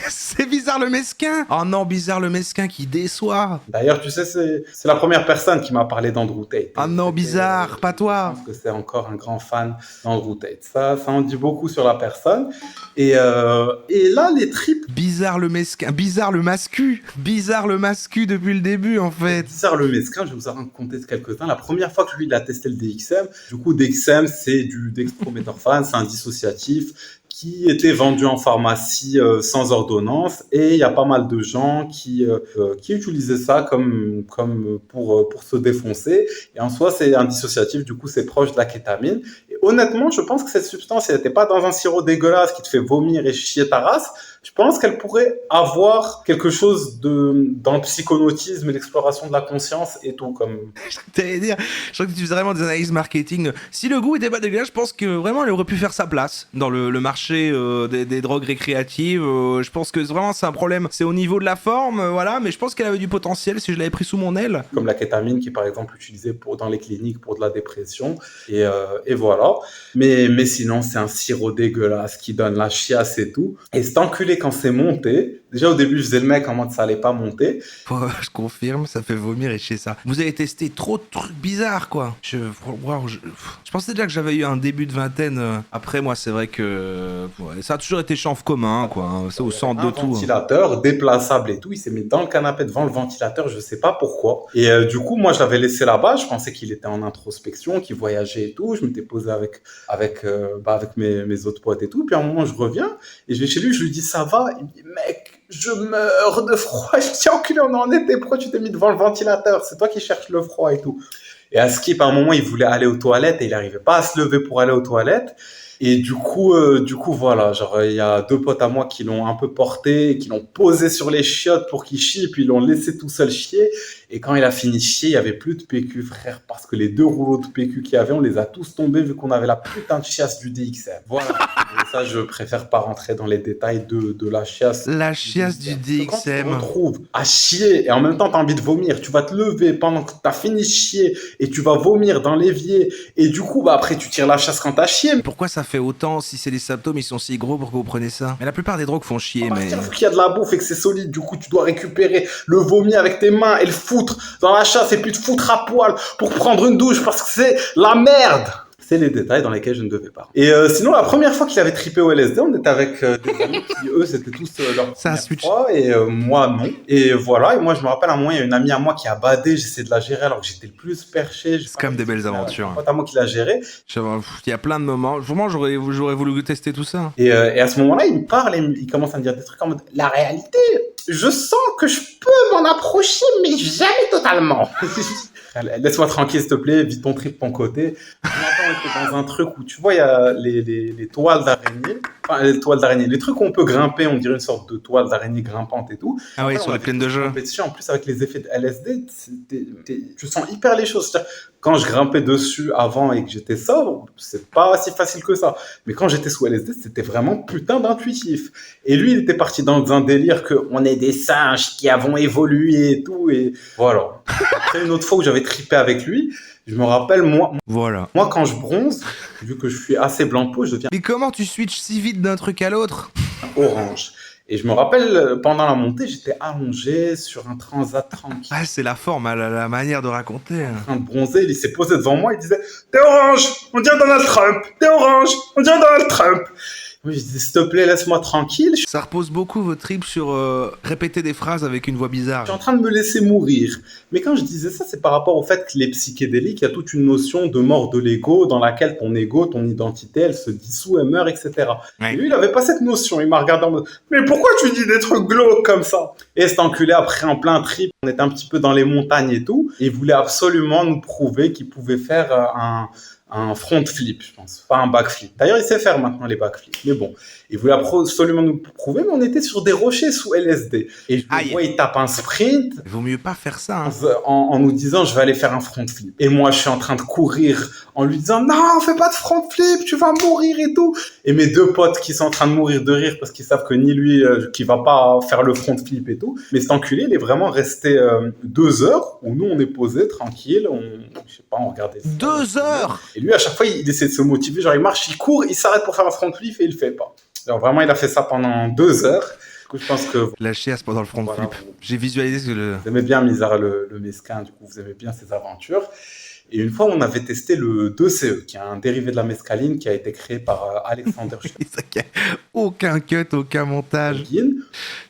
C'est Bizarre le Mesquin! Oh non, Bizarre le Mesquin qui déçoit! D'ailleurs, tu sais, c'est la première personne qui m'a parlé d'Andrew Tate. Oh non, Bizarre, pas toi! Je pense que c'est encore un grand fan d'Andrew Tate. Ça en dit beaucoup sur la personne. Et là, les tripes. Bizarre le Mesquin, Bizarre le Mascu! Bizarre le Mascu depuis le début, en fait! Bizarre le Mesquin, je vais vous en raconter quelques-uns. La première fois que lui, il a testé le DXM, du coup, DXM, c'est du dextrométhorphane, c'est un dissociatif qui était vendu en pharmacie sans ordonnance, et il y a pas mal de gens qui utilisaient ça comme pour se défoncer. Et en soi, c'est un dissociatif, du coup, c'est proche de la kétamine. Et honnêtement, je pense que cette substance, elle n'était pas dans un sirop dégueulasse qui te fait vomir et chier ta race. Je pense qu'elle pourrait avoir quelque chose dans le psychonautisme et l'exploration de la conscience et tout. T'allais dire, je crois que tu faisais vraiment des analyses marketing. Si le goût était pas dégueulasse, je pense que vraiment elle aurait pu faire sa place dans le marché des drogues récréatives. Je pense que vraiment c'est un problème. C'est au niveau de la forme, voilà, mais je pense qu'elle avait du potentiel si je l'avais pris sous mon aile. Comme la kétamine qui est par exemple utilisée dans les cliniques pour de la dépression. Et voilà. Mais sinon, c'est un sirop dégueulasse qui donne la chiasse et tout. Et cet enculé, quand c'est monté, déjà au début, je faisais le mec en mode ça allait pas monter. Je confirme, ça fait vomir et chier ça. Vous avez testé trop de trucs bizarres, quoi. Je pensais déjà que j'avais eu un début de vingtaine. Après, moi, c'est vrai que ça a toujours été chanvre commun, quoi. C'est au centre de tout. Un ventilateur déplaçable et tout. Il s'est mis dans le canapé devant le ventilateur, je sais pas pourquoi. Et du coup, moi, je l'avais laissé là-bas. Je pensais qu'il était en introspection, qu'il voyageait et tout. Je m'étais posé avec mes autres potes et tout. Puis à un moment, je reviens et je vais chez lui. Je lui dis ça va. Il me dit mec, je meurs de froid. Je me dis enculé, on en était. Pourquoi tu t'es mis devant le ventilateur? C'est toi qui cherches le froid et tout. Et à Skip, à un moment, il voulait aller aux toilettes et il n'arrivait pas à se lever pour aller aux toilettes. Et du coup, voilà, genre, il y a 2 potes à moi qui l'ont un peu porté, qui l'ont posé sur les chiottes pour qu'il chie, puis ils l'ont laissé tout seul chier. Et quand il a fini de chier, il y avait plus de PQ, frère, parce que les 2 rouleaux de PQ qu'il y avait, on les a tous tombés vu qu'on avait la putain de chiasse du DXM. Voilà. Et ça, je préfère pas rentrer dans les détails de la chiasse. La chiasse du DXM. Quand tu te retrouves à chier et en même temps t'as envie de vomir, tu vas te lever pendant que t'as fini de chier et tu vas vomir dans l'évier et du coup, après tu tires la chasse quand t'as chié. Pourquoi ça fait autant si c'est les symptômes, ils sont si gros pour que vous preniez ça? Mais la plupart des drogues font chier, mais... Faut qu'il y a de la bouffe et que c'est solide, du coup tu dois récupérer le vomi avec tes mains et le foutre dans la chasse et puis te foutre à poil pour prendre une douche parce que c'est la merde. C'est les détails dans lesquels je ne devais pas. Et sinon, la première fois qu'il avait trippé au LSD, on était avec des amis qui, eux, c'était tous leur première fois, et moi, non. Et voilà, et moi, je me rappelle, à un moment, il y a une amie à moi qui a badé, j'essayais de la gérer alors que j'étais le plus perché. C'est quand même des belles aventures. C'est un pote à moi qui l'a géré. Il y a plein de moments. Vraiment, j'aurais voulu tester tout ça. Et à ce moment-là, il me parle et il commence à me dire des trucs en mode, la réalité, je sens que je peux m'en approcher, mais jamais totalement. Laisse-moi tranquille, s'il te plaît, vis ton trip de ton côté. On était dans un truc où, tu vois, il y a les toiles d'araignée. Enfin, les toiles d'araignée. Les trucs où on peut grimper, on dirait une sorte de toile d'araignée grimpante et tout. Ah oui, sur les plaines de jeu. En plus, avec les effets de LSD, tu sens hyper les choses. C'est-à-dire, quand je grimpais dessus avant et que j'étais sobre, c'est pas si facile que ça. Mais quand j'étais sous LSD, c'était vraiment putain d'intuitif. Et lui, il était parti dans un délire qu'on est des singes qui avons évolué et tout. Et voilà. Après, une autre fois où j'avais trippé avec lui, je me rappelle, moi, quand je bronze, vu que je suis assez blanc de peau, je deviens... Mais comment tu switches si vite d'un truc à l'autre? Orange. Et je me rappelle, pendant la montée, j'étais allongé sur un transat tranquille. Ah, c'est la forme, la manière de raconter. En train de bronzer, il s'est posé devant moi, il disait « T'es orange, on dirait Donald Trump. T'es orange, on dirait Donald Trump. » Oui, je dis, s'il te plaît, laisse-moi tranquille. Ça repose beaucoup votre trip sur répéter des phrases avec une voix bizarre. Je suis en train de me laisser mourir. Mais quand je disais ça, c'est par rapport au fait que les psychédéliques, il y a toute une notion de mort de l'ego dans laquelle ton ego, ton identité, elle se dissout, elle meurt, etc. Ouais. Et lui, il avait pas cette notion. Il m'a regardé en mode, mais pourquoi tu dis des trucs glauques comme ça? Et cet enculé, après, en plein trip, on était un petit peu dans les montagnes et tout. Et il voulait absolument nous prouver qu'il pouvait faire un front flip, je pense, pas un backflip. D'ailleurs, il sait faire maintenant les backflips, mais bon, il voulait absolument nous prouver, mais on était sur des rochers sous LSD. Et je le vois, il tape un sprint. Il vaut mieux pas faire ça. Hein. En nous disant, je vais aller faire un front flip. Et moi, je suis en train de courir en lui disant, non, fais pas de front flip, tu vas mourir et tout. Et mes 2 potes qui sont en train de mourir de rire parce qu'ils savent que ni lui, qui va pas faire le front flip et tout. Mais cet enculé, il est vraiment resté 2 heures où nous, on est posé tranquille, je sais pas, on regardait ça. 2 heures! Et lui, à chaque fois, il essaie de se motiver. Genre, il marche, il court, il s'arrête pour faire un front flip et il le fait pas. Alors, vraiment, il a fait ça pendant 2 heures. Du coup, je pense que... La chiasse pendant le front flip. J'ai visualisé que Vous aimez bien Misara le mesquin, du coup, vous aimez bien ses aventures. Et une fois, on avait testé le 2CE, qui est un dérivé de la mescaline qui a été créé par Alexander Schultz. Aucun cut, aucun montage.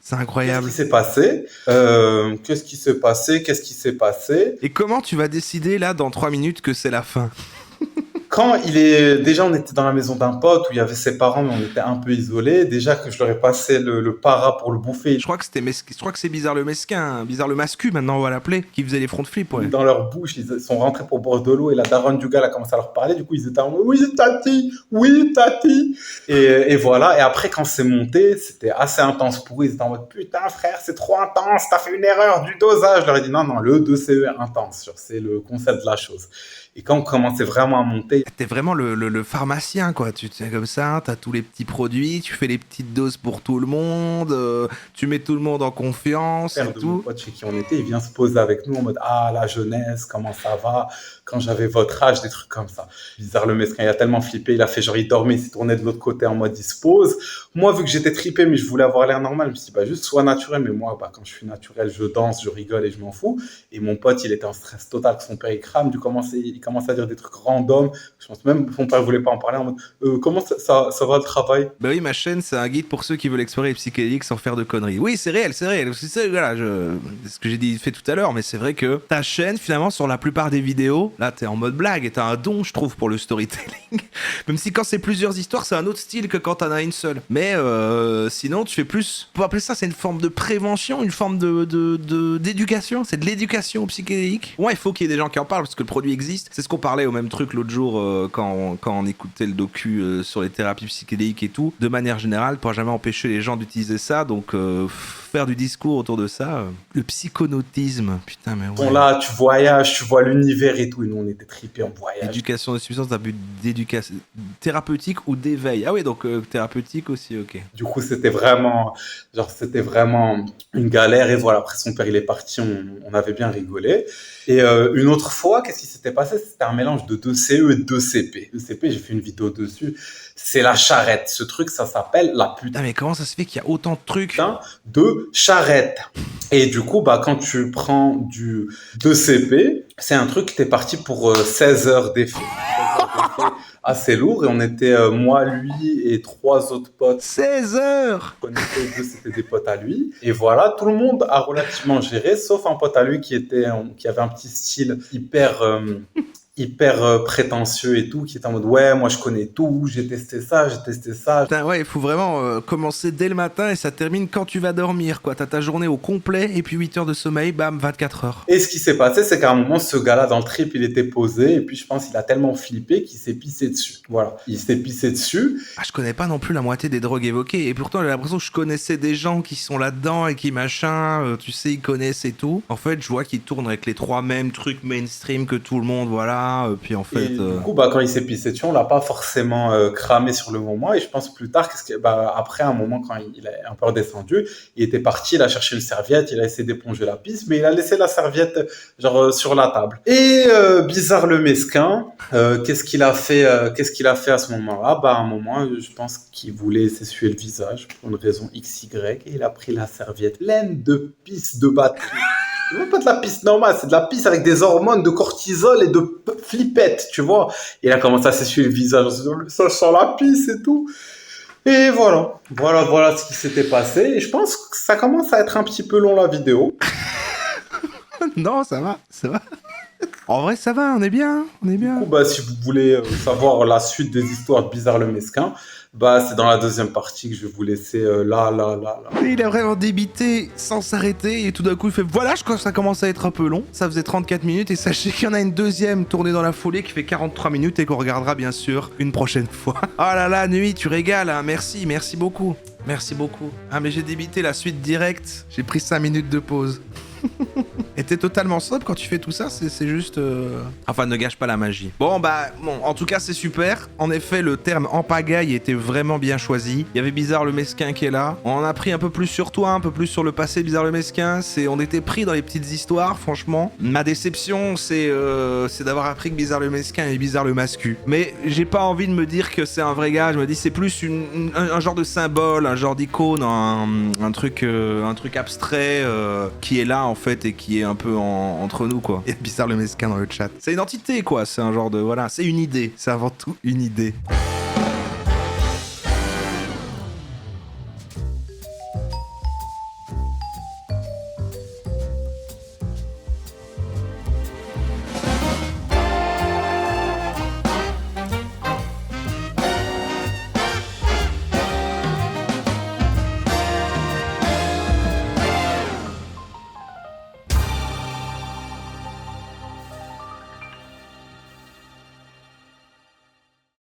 C'est incroyable. Qu'est-ce qui s'est passé? Et comment tu vas décider, là, dans 3 minutes, que c'est la fin? quand il est... Déjà, on était dans la maison d'un pote où il y avait ses parents, mais on était un peu isolés. Déjà que je leur ai passé le para pour le bouffer. Je crois que je crois que c'est Bizarre le Mesquin, hein. Bizarre le Mascu, maintenant on va l'appeler, qui faisait les front flips, ouais. Dans leur bouche, ils sont rentrés pour boire de l'eau et la daronne du gars elle a commencé à leur parler. Du coup, ils étaient en mode oui, tati, oui, tati. Et voilà. Et après, quand c'est monté, c'était assez intense pour eux. Ils étaient en mode putain, frère, c'est trop intense, t'as fait une erreur du dosage. Je leur ai dit non, le 2CE est intense, c'est le concept de la chose. Et quand on commençait vraiment à monter... T'es vraiment le pharmacien, quoi. Tu sais, comme ça, t'as tous les petits produits, tu fais les petites doses pour tout le monde, tu mets tout le monde en confiance et tout. Mon pote chez qui on était, il vient se poser avec nous en mode ah, la jeunesse, comment ça va, quand j'avais votre âge, des trucs comme ça. Bizarre le mesquin, il a tellement flippé, il a fait genre il dormait, il s'est tourné de l'autre côté en mode il se pose. Moi, vu que j'étais trippé, mais je voulais avoir l'air normal, je me suis dit bah juste sois naturel. Mais moi, bah, quand je suis naturel, je danse, je rigole et je m'en fous. Et mon pote, il était en stress total, que son père il crame, il commence à dire des trucs random. Je pense même son père voulait pas en parler en mode comment ça va le travail. Bah oui, ma chaîne, c'est un guide pour ceux qui veulent explorer les psychédéliques sans faire de conneries. Oui, c'est réel, c'est réel. C'est voilà, ce que j'ai dit fait tout à l'heure, mais c'est vrai que ta chaîne, finalement, sur la plupart des vidéos, là, t'es en mode blague et t'as un don, je trouve, pour le storytelling. Même si quand c'est plusieurs histoires, c'est un autre style que quand t'en as une seule. Mais sinon, tu fais plus. On peut appeler ça, c'est une forme de prévention, une forme d'éducation. C'est de l'éducation au psychédélique. Ouais, il faut qu'il y ait des gens qui en parlent parce que le produit existe. C'est ce qu'on parlait au même truc l'autre jour quand on écoutait le docu sur les thérapies psychédéliques et tout. De manière générale, pour jamais empêcher les gens d'utiliser ça. Donc, faire du discours autour de ça. Le psychonautisme, putain, mais ouais. Bon, là, tu voyages, tu vois l'univers et tout. Et nous, on était trippés en voyage. Éducation de substance d'un but d'éducation thérapeutique ou d'éveil. Ah oui, donc thérapeutique aussi, ok. Du coup, c'était vraiment une galère. Et voilà, après son père, il est parti, on avait bien rigolé. Et une autre fois, qu'est-ce qui s'était passé? C'était un mélange de 2CE et de 2CP. 2CP, j'ai fait une vidéo dessus. C'est la charrette. Ce truc, ça s'appelle la putain. Ah, mais comment ça se fait qu'il y a autant de trucs de charrette? Et du coup, bah, quand tu prends du 2CP, c'est un truc, t'es parti pour 16 heures d'effet. Assez lourd, et on était moi, lui et 3 autres potes. 16 heures! On connaissait les deux, c'était des potes à lui. Et voilà, tout le monde a relativement géré, sauf un pote à lui qui avait un petit style hyper prétentieux et tout, qui était en mode ouais, moi je connais tout, j'ai testé ça. Putain, ouais, il faut vraiment commencer dès le matin et ça termine quand tu vas dormir, quoi. T'as ta journée au complet et puis 8 heures de sommeil, bam, 24 heures. Et ce qui s'est passé, c'est qu'à un moment, ce gars-là, dans le trip, il était posé et puis je pense qu'il a tellement flippé qu'il s'est pissé dessus. Voilà, il s'est pissé dessus. Ah, je connais pas non plus la moitié des drogues évoquées et pourtant j'ai l'impression que je connaissais des gens qui sont là-dedans et qui machin, tu sais, ils connaissent et tout. En fait, je vois qu'ils tournent avec les 3 mêmes trucs mainstream que tout le monde, voilà. Puis en fait, du coup, bah, quand il s'est pissé dessus, on l'a pas forcément cramé sur le moment. Et je pense plus tard, après un moment, quand il est un peu redescendu, il était parti, il a cherché une serviette, il a essayé d'éponger la pisse, mais il a laissé la serviette genre sur la table. Et bizarre le mesquin, qu'est-ce qu'il a fait à ce moment-là? Bah, à un moment, je pense qu'il voulait s'essuyer le visage pour une raison XY, et il a pris la serviette pleine de pisse de batterie. C'est même pas de la pisse normale, c'est de la pisse avec des hormones de cortisol et de flippettes, tu vois. Et il a commencé à s'essuyer le visage, ça sent la pisse et tout. Et voilà ce qui s'était passé. Et je pense que ça commence à être un petit peu long la vidéo. Non, ça va. En vrai, ça va, on est bien. Du coup, bah, si vous voulez savoir la suite des histoires de Bizarre le Mesquin, bah, c'est dans la deuxième partie que je vais vous laisser là. Il a vraiment débité sans s'arrêter et tout d'un coup il fait voilà, je crois que ça commence à être un peu long. Ça faisait 34 minutes et sachez qu'il y en a une deuxième tournée dans la foulée qui fait 43 minutes et qu'on regardera bien sûr une prochaine fois. Oh là là, Nuit, tu régales, hein. Merci beaucoup. Ah mais j'ai débité la suite directe, j'ai pris 5 minutes de pause. Et t'es totalement sobre quand tu fais tout ça, c'est juste... Enfin, ne gâche pas la magie. Bon, en tout cas, c'est super. En effet, le terme en pagaille était vraiment bien choisi. Il y avait Bizarre le Mesquin qui est là. On en a pris un peu plus sur toi, un peu plus sur le passé Bizarre le Mesquin. On était pris dans les petites histoires, franchement. Ma déception, c'est d'avoir appris que Bizarre le Mesquin est Bizarre le Mascu. Mais j'ai pas envie de me dire que c'est un vrai gars. Je me dis c'est plus un genre de symbole, un genre d'icône, un truc abstrait qui est là en fait et qui est un peu entre nous quoi. Et Bizarre le Mesquin dans le chat. C'est une entité quoi, c'est un genre de voilà, c'est une idée, c'est avant tout une idée.